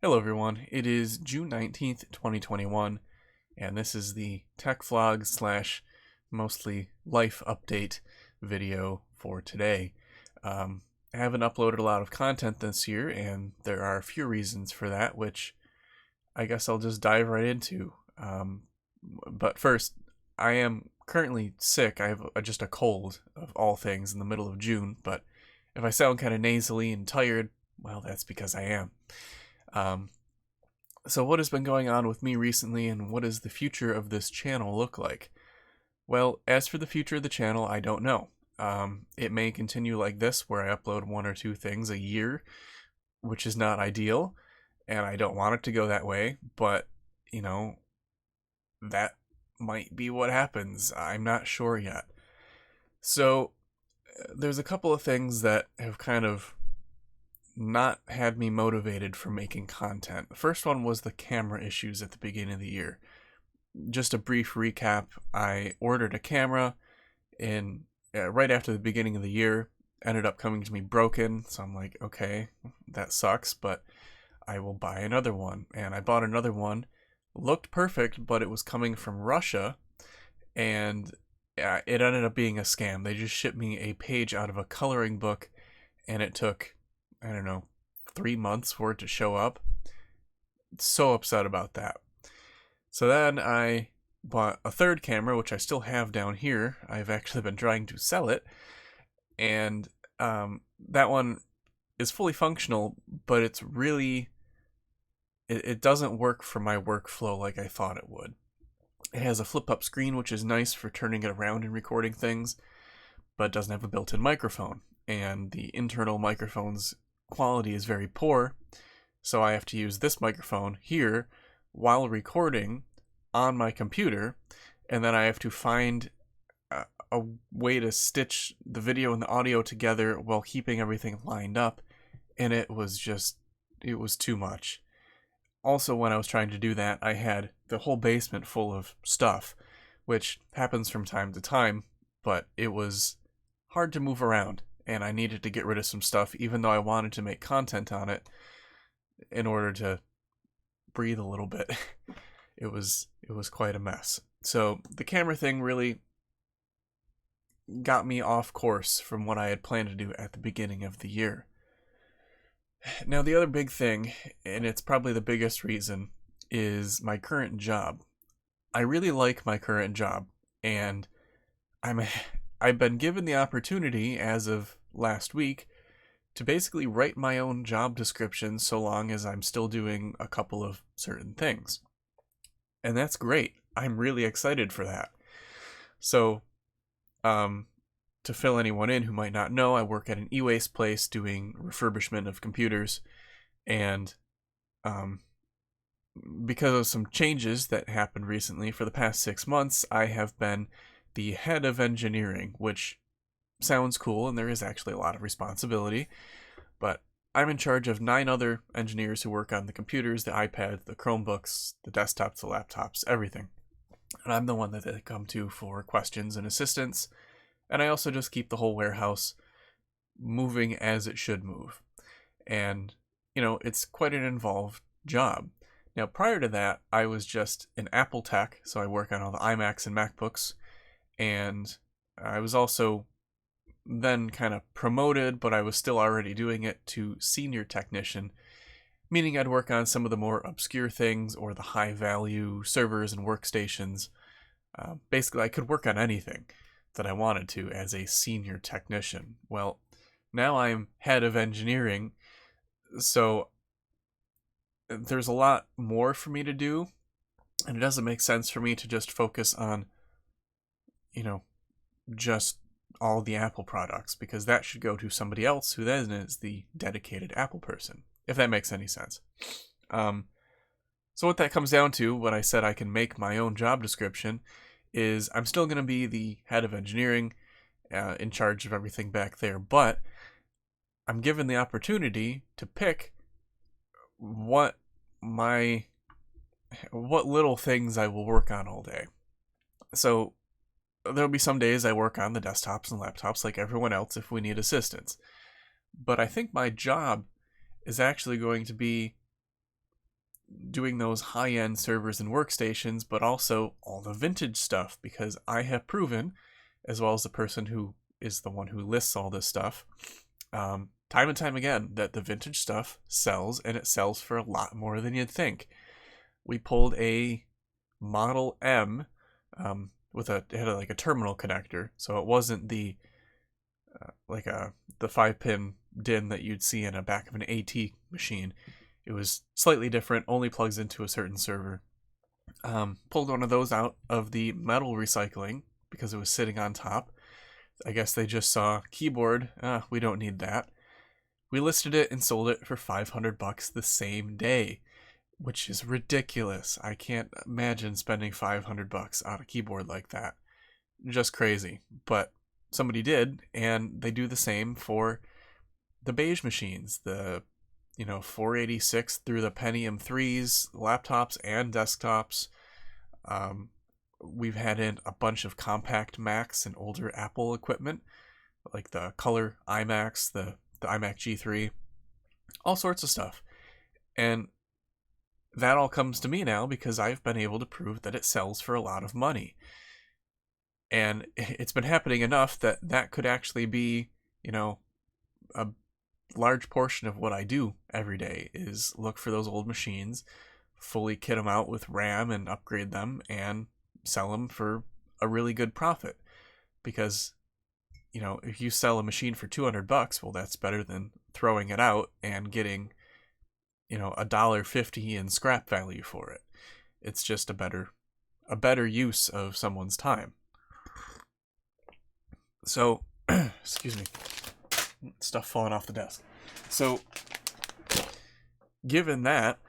Hello everyone, it is June 19th, 2021, and this is the tech vlog slash mostly life update video for today. I haven't uploaded a lot of content this year, and there are a few reasons for that, which I guess I'll just dive right into. But first, I am currently sick. I have just a cold, of all things, in the middle of June, but if I sound kind of nasally and tired, well, that's because I am. Um, so what has been going on with me recently, and what does the future of this channel look like? Well, as for the future of the channel, I don't know. It may continue like this, where I upload one or two things a year, which is not ideal, and I don't want it to go that way, but, you know, that might be what happens. I'm not sure yet. So, there's a couple of things that have kind of not had me motivated for making content. The first one was the camera issues at the beginning of the year. Just a brief recap, I ordered a camera in right after the beginning of the year, ended up coming to me broken, so I'm like, okay, that sucks, but I will buy another one. And I bought another one, looked perfect, but it was coming from Russia, and it ended up being a scam. They just shipped me a page out of a coloring book, and it took, I don't know, 3 months for it to show up. So upset about that. So then I bought a third camera, which I still have down here. I've actually been trying to sell it, and that one is fully functional, but it's really, it doesn't work for my workflow like I thought it would. It has a flip-up screen, which is nice for turning it around and recording things, but it doesn't have a built-in microphone, and the internal microphone's quality is very poor, so I have to use this microphone here while recording on my computer, and then I have to find a way to stitch the video and the audio together while keeping everything lined up, and it was too much. Also, when I was trying to do that, I had the whole basement full of stuff, which happens from time to time, but it was hard to move around, and I needed to get rid of some stuff, even though I wanted to make content on it in order to breathe a little bit. It was quite a mess. So the camera thing really got me off course from what I had planned to do at the beginning of the year. Now, the other big thing, and it's probably the biggest reason, is my current job. I really like my current job, and I've been given the opportunity as of last week to basically write my own job description, so long as I'm still doing a couple of certain things. And that's great. I'm really excited for that. So, to fill anyone in who might not know, I work at an e-waste place doing refurbishment of computers, and because of some changes that happened recently, for the past 6 months, I have been the head of engineering, which sounds cool, and there is actually a lot of responsibility, but I'm in charge of 9 other engineers who work on the computers, the iPads, the Chromebooks, the desktops, the laptops, everything. And I'm the one that they come to for questions and assistance, and I also just keep the whole warehouse moving as it should move. And, it's quite an involved job. Now, prior to that, I was just an Apple tech, so I work on all the iMacs and MacBooks, and I was also then kind of promoted, but I was still already doing it, to senior technician, meaning I'd work on some of the more obscure things or the high value servers and workstations. Basically, I could work on anything that I wanted to as a senior technician. Well, now I'm head of engineering, so there's a lot more for me to do, and it doesn't make sense for me to just focus on, just all the Apple products, because that should go to somebody else who then is the dedicated Apple person, if that makes any sense. So what that comes down to, when I said I can make my own job description, is I'm still going to be the head of engineering, in charge of everything back there, but I'm given the opportunity to pick what little things I will work on all day. So there'll be some days I work on the desktops and laptops like everyone else if we need assistance. But I think my job is actually going to be doing those high-end servers and workstations, but also all the vintage stuff, because I have proven, as well as the person who is the one who lists all this stuff, time and time again, that the vintage stuff sells, and it sells for a lot more than you'd think. We pulled a Model M it had like a terminal connector, so it wasn't the the 5-pin DIN that you'd see in a back of an AT machine. It was slightly different, only plugs into a certain server. Pulled one of those out of the metal recycling because it was sitting on top. I guess they just saw keyboard, we don't need that. We listed it and sold it for $500 the same day, which is ridiculous. I can't imagine spending $500 on a keyboard like that. Just crazy. But somebody did, and they do the same for the beige machines, the 486 through the Pentium 3s, laptops and desktops. We've had in a bunch of compact Macs and older Apple equipment, like the Color iMacs, the iMac G3, all sorts of stuff. And that all comes to me now because I've been able to prove that it sells for a lot of money. And it's been happening enough that that could actually be, a large portion of what I do every day is look for those old machines, fully kit them out with RAM and upgrade them and sell them for a really good profit. Because, if you sell a machine for $200, well, that's better than throwing it out and getting, $1.50 in scrap value for it. It's just a better use of someone's time. So, excuse me, stuff falling off the desk. So, given that,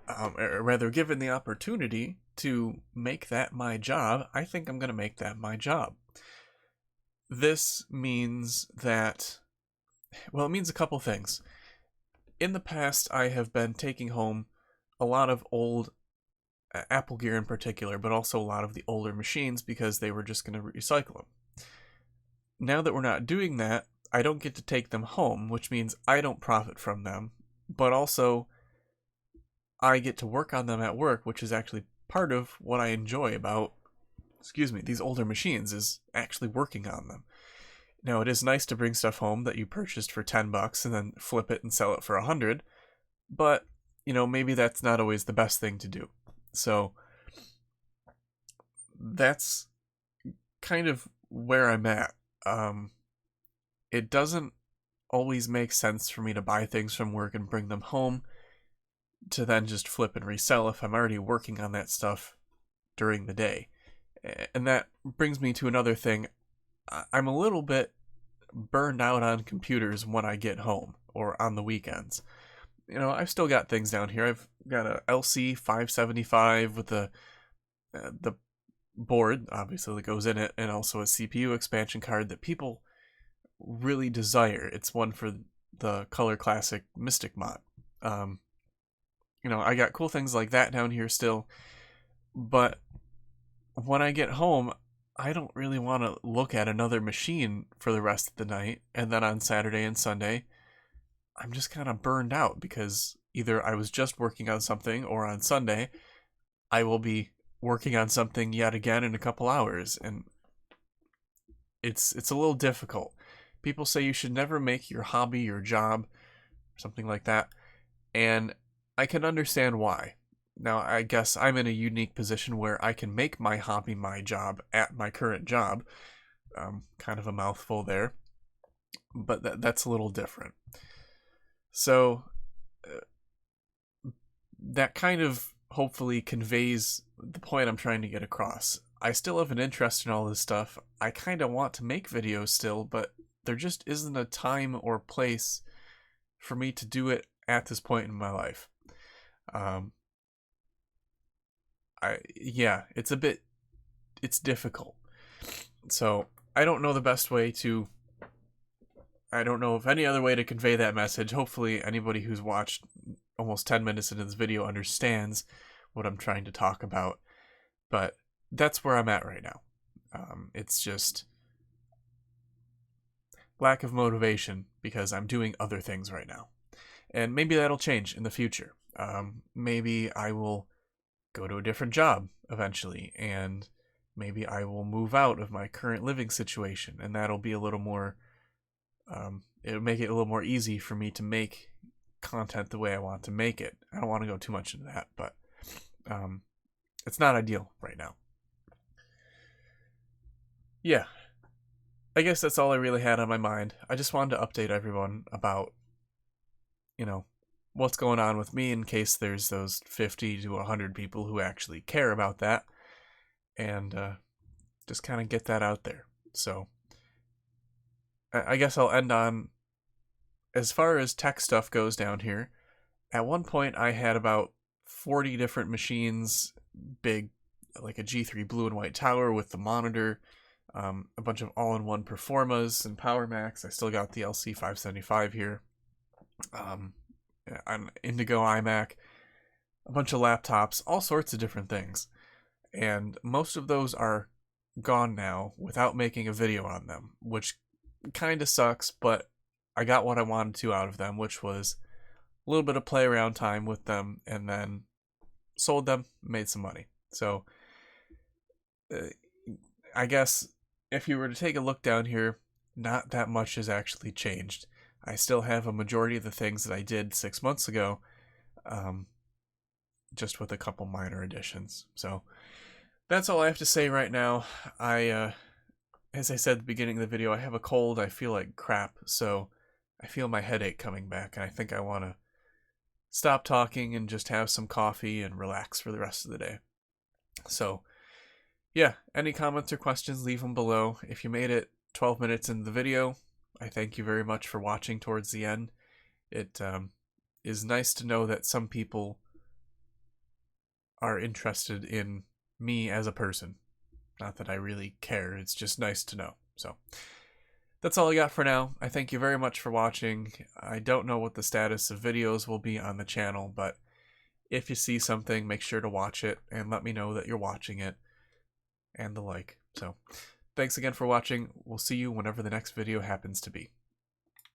or rather given the opportunity to make that my job, I think I'm going to make that my job. This means that, it means a couple things. In the past, I have been taking home a lot of old Apple gear in particular, but also a lot of the older machines because they were just going to recycle them. Now that we're not doing that, I don't get to take them home, which means I don't profit from them, but also I get to work on them at work, which is actually part of what I enjoy about, these older machines, is actually working on them. Now, it is nice to bring stuff home that you purchased for $10 and then flip it and sell it for $100, but, maybe that's not always the best thing to do. So, that's kind of where I'm at. It doesn't always make sense for me to buy things from work and bring them home to then just flip and resell if I'm already working on that stuff during the day. And that brings me to another thing. I'm a little bit burned out on computers when I get home or on the weekends. I've still got things down here. I've got a LC 575 with the board, obviously, that goes in it, and also a CPU expansion card that people really desire. It's one for the Color Classic Mystic mod. I got cool things like that down here still, but when I get home, I don't really want to look at another machine for the rest of the night, and then on Saturday and Sunday, I'm just kind of burned out because either I was just working on something, or on Sunday, I will be working on something yet again in a couple hours, and it's a little difficult. People say you should never make your hobby your job, or something like that, and I can understand why. Now, I guess I'm in a unique position where I can make my hobby my job at my current job. Kind of a mouthful there, but that's a little different. So, that kind of hopefully conveys the point I'm trying to get across. I still have an interest in all this stuff. I kind of want to make videos still, but there just isn't a time or place for me to do it at this point in my life. It's difficult. So I don't know the best way to, I don't know of any other way to convey that message. Hopefully anybody who's watched almost 10 minutes into this video understands what I'm trying to talk about. But that's where I'm at right now. It's just lack of motivation because I'm doing other things right now. And maybe that'll change in the future. Maybe I will go to a different job eventually, and maybe I will move out of my current living situation, and that'll be a little more, it'll make it a little more easy for me to make content the way I want to make it. I don't want to go too much into that, but it's not ideal right now. Yeah, I guess that's all I really had on my mind. I just wanted to update everyone about, what's going on with me, in case there's those 50 to 100 people who actually care about that, and just kind of get that out there. So I guess I'll end on, as far as tech stuff goes down here, at one point I had about 40 different machines, big, like a G3 blue and white tower with the monitor, a bunch of all-in-one Performas and Power Macs. I still got the LC575 here. An Indigo iMac, a bunch of laptops, all sorts of different things. And most of those are gone now without making a video on them, which kind of sucks, but I got what I wanted to out of them, which was a little bit of play around time with them, and then sold them, made some money. So I guess if you were to take a look down here, not that much has actually changed. I still have a majority of the things that I did 6 months ago, just with a couple minor additions. So that's all I have to say right now. As I said at the beginning of the video, I have a cold. I feel like crap, so I feel my headache coming back, and I think I want to stop talking and just have some coffee and relax for the rest of the day. So yeah, any comments or questions, leave them below. If you made it 12 minutes into the video, I thank you very much for watching towards the end. It is nice to know that some people are interested in me as a person. Not that I really care, it's just nice to know. So that's all I got for now. I thank you very much for watching. I don't know what the status of videos will be on the channel, but if you see something, make sure to watch it and let me know that you're watching it, and the like. So thanks again for watching. We'll see you whenever the next video happens to be.